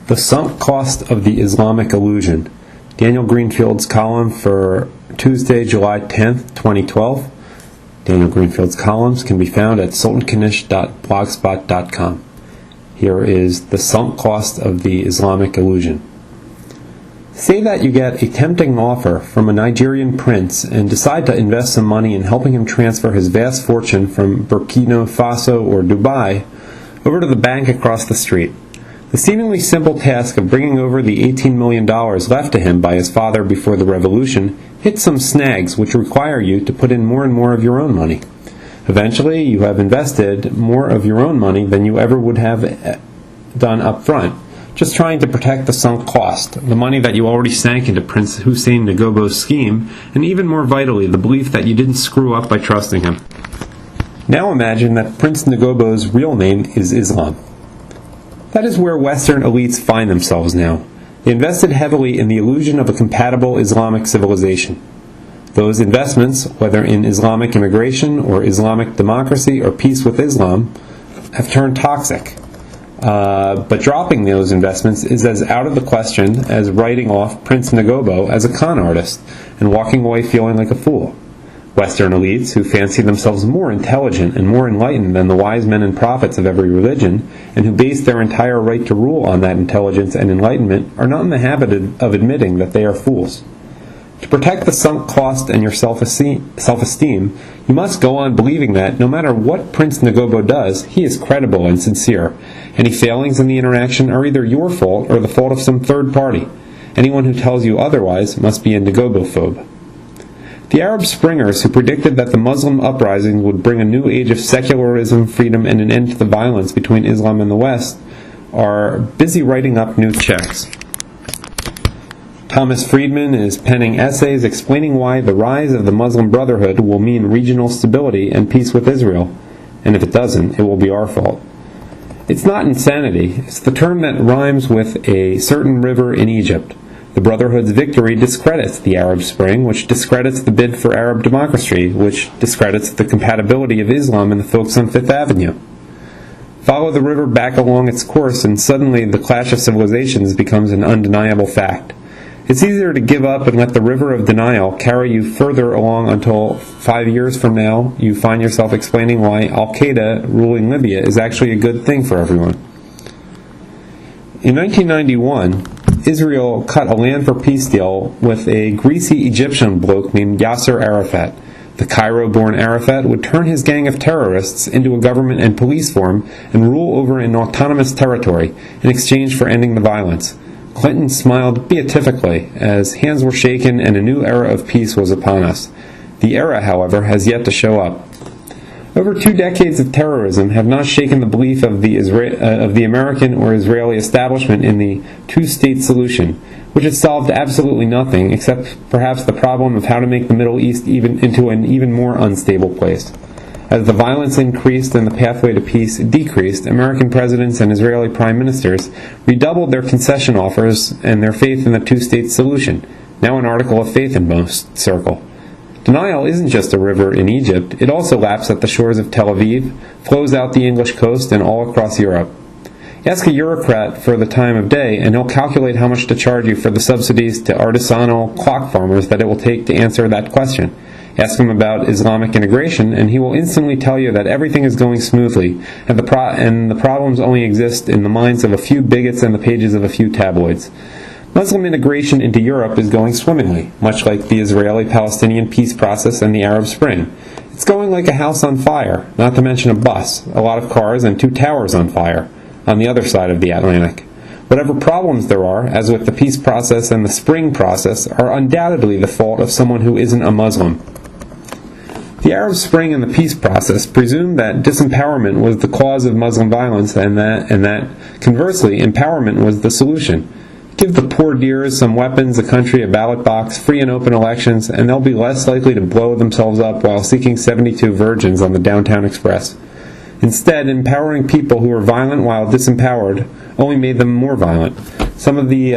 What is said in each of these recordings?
The Sunk Cost of the Islamic Illusion. Daniel Greenfield's column for Tuesday, July 10th, 2012. Daniel Greenfield's columns can be found at sultankanish.blogspot.com. Here is The Sunk Cost of the Islamic Illusion. Say that you get a tempting offer from a Nigerian prince and decide to invest some money in helping him transfer his vast fortune from Burkina Faso or Dubai over to the bank across the street. The seemingly simple task of bringing over the $18 million left to him by his father before the revolution hits some snags which require you to put in more and more of your own money. Eventually, you have invested more of your own money than you ever would have done up front, just trying to protect the sunk cost, the money that you already sank into Prince Hussein Nagobo's scheme, and even more vitally, the belief that you didn't screw up by trusting him. Now imagine that Prince Nagobo's real name is Islam. That is where Western elites find themselves now. They invested heavily in the illusion of a compatible Islamic civilization. Those investments, whether in Islamic immigration or Islamic democracy or peace with Islam, have turned toxic. But dropping those investments is as out of the question as writing off Prince Nagobo as a con artist and walking away feeling like a fool. Western elites, who fancy themselves more intelligent and more enlightened than the wise men and prophets of every religion, and who base their entire right to rule on that intelligence and enlightenment, are not in the habit of admitting that they are fools. To protect the sunk cost and your self-esteem, you must go on believing that, no matter what Prince Nagobo does, he is credible and sincere. Any failings in the interaction are either your fault or the fault of some third party. Anyone who tells you otherwise must be a Nagobophobe. The Arab Springers, who predicted that the Muslim uprisings would bring a new age of secularism, freedom, and an end to the violence between Islam and the West, are busy writing up new checks. Thomas Friedman is penning essays explaining why the rise of the Muslim Brotherhood will mean regional stability and peace with Israel, and if it doesn't, it will be our fault. It's not insanity, it's the term that rhymes with a certain river in Egypt. The Brotherhood's victory discredits the Arab Spring, which discredits the bid for Arab democracy, which discredits the compatibility of Islam and the folks on Fifth Avenue. Follow the river back along its course, and suddenly the clash of civilizations becomes an undeniable fact. It's easier to give up and let the river of denial carry you further along until 5 years from now you find yourself explaining why Al-Qaeda ruling Libya is actually a good thing for everyone. In 1991, Israel cut a land for peace deal with a greasy Egyptian bloke named Yasser Arafat. The Cairo-born Arafat would turn his gang of terrorists into a government and police form and rule over an autonomous territory in exchange for ending the violence. Clinton smiled beatifically as hands were shaken and a new era of peace was upon us. The era, however, has yet to show up. Over 2 decades of terrorism have not shaken the belief of the American or Israeli establishment in the two-state solution, which has solved absolutely nothing except perhaps the problem of how to make the Middle East into an even more unstable place. As the violence increased and the pathway to peace decreased, American presidents and Israeli prime ministers redoubled their concession offers and their faith in the two-state solution, now an article of faith in most circles. Denial isn't just a river in Egypt, it also laps at the shores of Tel Aviv, flows out the English coast, and all across Europe. Ask a Eurocrat for the time of day, and he'll calculate how much to charge you for the subsidies to artisanal clock farmers that it will take to answer that question. Ask him about Islamic integration, and he will instantly tell you that everything is going smoothly, and the problems only exist in the minds of a few bigots and the pages of a few tabloids. Muslim integration into Europe is going swimmingly, much like the Israeli-Palestinian peace process and the Arab Spring. It's going like a house on fire, not to mention a bus, a lot of cars, and 2 towers on fire, on the other side of the Atlantic. Whatever problems there are, as with the peace process and the spring process, are undoubtedly the fault of someone who isn't a Muslim. The Arab Spring and the peace process presumed that disempowerment was the cause of Muslim violence and that, conversely, empowerment was the solution. Give the poor dears some weapons, a country, a ballot box, free and open elections, and they'll be less likely to blow themselves up while seeking 72 virgins on the Downtown Express. Instead, empowering people who were violent while disempowered only made them more violent. Some of the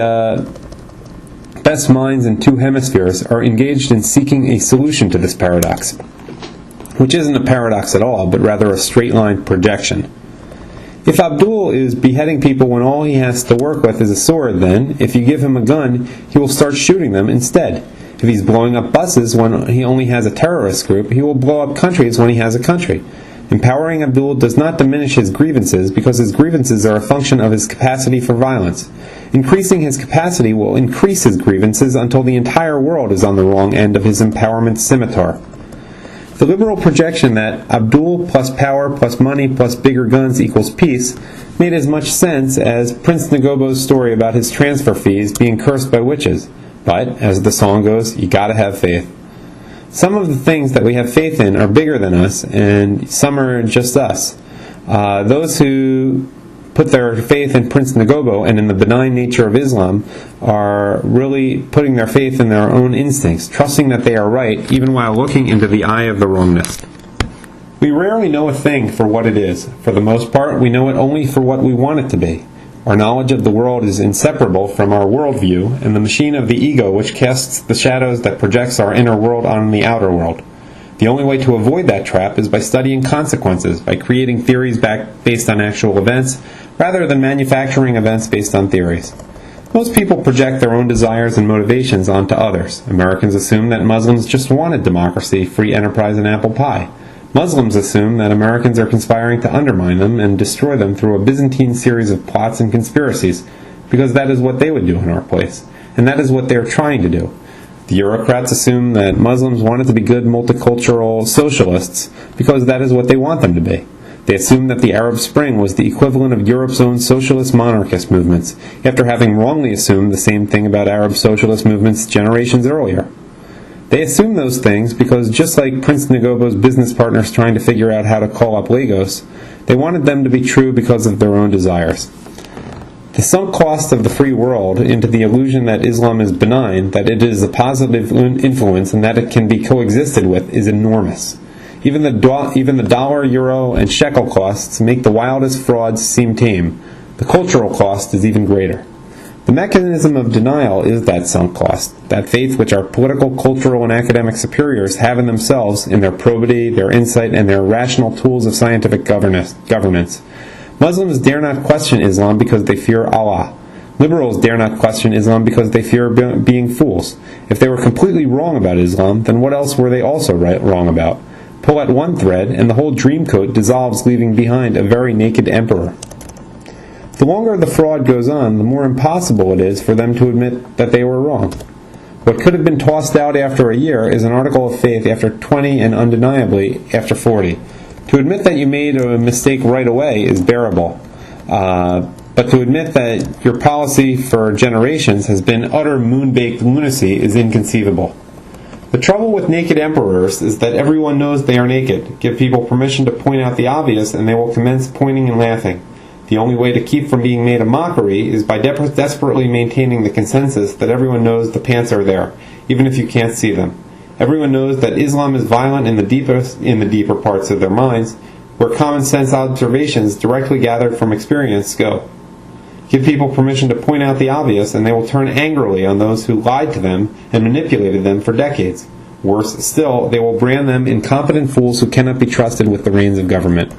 best minds in 2 hemispheres are engaged in seeking a solution to this paradox, which isn't a paradox at all, but rather a straight-line projection. If Abdul is beheading people when all he has to work with is a sword, then, if you give him a gun, he will start shooting them instead. If he's blowing up buses when he only has a terrorist group, he will blow up countries when he has a country. Empowering Abdul does not diminish his grievances because his grievances are a function of his capacity for violence. Increasing his capacity will increase his grievances until the entire world is on the wrong end of his empowerment scimitar. The liberal projection that Abdul plus power plus money plus bigger guns equals peace made as much sense as Prince Nagobo's story about his transfer fees being cursed by witches. But, as the song goes, you gotta have faith. Some of the things that we have faith in are bigger than us, and some are just us. Those who put their faith in Prince Nagobo and in the benign nature of Islam are really putting their faith in their own instincts, trusting that they are right, even while looking into the eye of the wrongness. We rarely know a thing for what it is. For the most part, we know it only for what we want it to be. Our knowledge of the world is inseparable from our worldview and the machine of the ego which casts the shadows that projects our inner world on the outer world. The only way to avoid that trap is by studying consequences, by creating theories based on actual events, rather than manufacturing events based on theories. Most people project their own desires and motivations onto others. Americans assume that Muslims just wanted democracy, free enterprise, and apple pie. Muslims assume that Americans are conspiring to undermine them and destroy them through a Byzantine series of plots and conspiracies, because that is what they would do in our place, and that is what they are trying to do. The Eurocrats assume that Muslims wanted to be good multicultural socialists, because that is what they want them to be. They assume that the Arab Spring was the equivalent of Europe's own socialist monarchist movements, after having wrongly assumed the same thing about Arab socialist movements generations earlier. They assume those things because, just like Prince Nagobo's business partners trying to figure out how to call up Lagos, they wanted them to be true because of their own desires. The sunk cost of the free world into the illusion that Islam is benign, that it is a positive influence, and that it can be coexisted with is enormous. Even the dollar, euro, and shekel costs make the wildest frauds seem tame. The cultural cost is even greater. The mechanism of denial is that sunk cost, that faith which our political, cultural, and academic superiors have in themselves, in their probity, their insight, and their rational tools of scientific governance. Muslims dare not question Islam because they fear Allah. Liberals dare not question Islam because they fear being fools. If they were completely wrong about Islam, then what else were they also wrong about? Pull at one thread, and the whole dreamcoat dissolves, leaving behind a very naked emperor. The longer the fraud goes on, the more impossible it is for them to admit that they were wrong. What could have been tossed out after a year is an article of faith after 20 and undeniably after 40. To admit that you made a mistake right away is bearable, but to admit that your policy for generations has been utter moon-baked lunacy is inconceivable. The trouble with naked emperors is that everyone knows they are naked. Give people permission to point out the obvious, and they will commence pointing and laughing. The only way to keep from being made a mockery is by desperately maintaining the consensus that everyone knows the pants are there, even if you can't see them. Everyone knows that Islam is violent in the deeper parts of their minds, where common sense observations directly gathered from experience go. Give people permission to point out the obvious, and they will turn angrily on those who lied to them and manipulated them for decades. Worse still, they will brand them incompetent fools who cannot be trusted with the reins of government.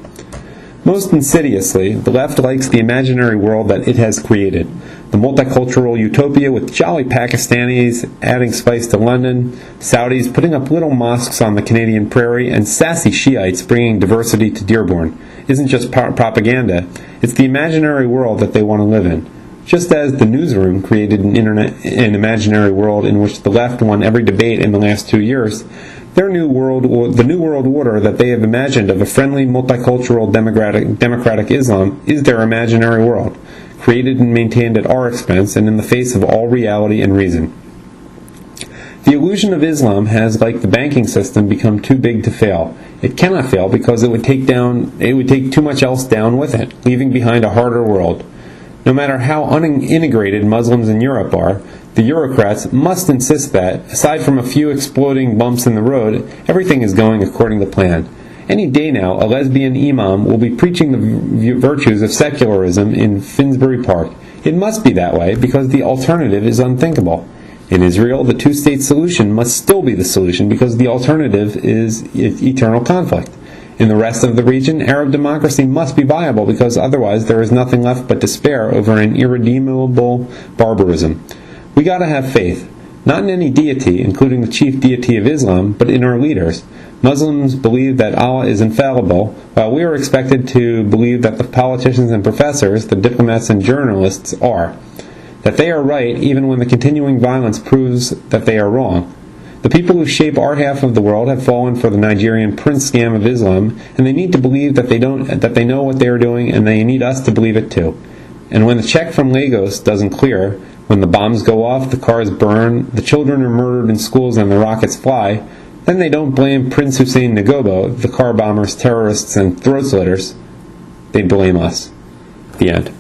Most insidiously, the left likes the imaginary world that it has created. The multicultural utopia with jolly Pakistanis adding spice to London, Saudis putting up little mosques on the Canadian prairie, and sassy Shiites bringing diversity to Dearborn isn't just propaganda, it's the imaginary world that they want to live in. Just as the newsroom created an imaginary world in which the left won every debate in the last 2 years, the new world order that they have imagined of a friendly, multicultural, democratic Islam is their imaginary world, created and maintained at our expense and in the face of all reality and reason. The illusion of Islam has, like the banking system, become too big to fail. It cannot fail because it would take too much else down with it, leaving behind a harder world. No matter how unintegrated Muslims in Europe are, the Eurocrats must insist that, aside from a few exploding bumps in the road, everything is going according to plan. Any day now, a lesbian imam will be preaching the virtues of secularism in Finsbury Park. It must be that way because the alternative is unthinkable. In Israel, the two-state solution must still be the solution because the alternative is eternal conflict. In the rest of the region, Arab democracy must be viable because otherwise there is nothing left but despair over an irredeemable barbarism. We gotta have faith, not in any deity, including the chief deity of Islam, but in our leaders. Muslims believe that Allah is infallible, while we are expected to believe that the politicians and professors, the diplomats and journalists are. That they are right even when the continuing violence proves that they are wrong. The people who shape our half of the world have fallen for the Nigerian prince scam of Islam, and they need to believe that they know what they are doing, and they need us to believe it too. And when the check from Lagos doesn't clear, when the bombs go off, the cars burn, the children are murdered in schools and the rockets fly, then they don't blame Prince Hussein Nagobo, the car bombers, terrorists, and throat slitters. They blame us. The end.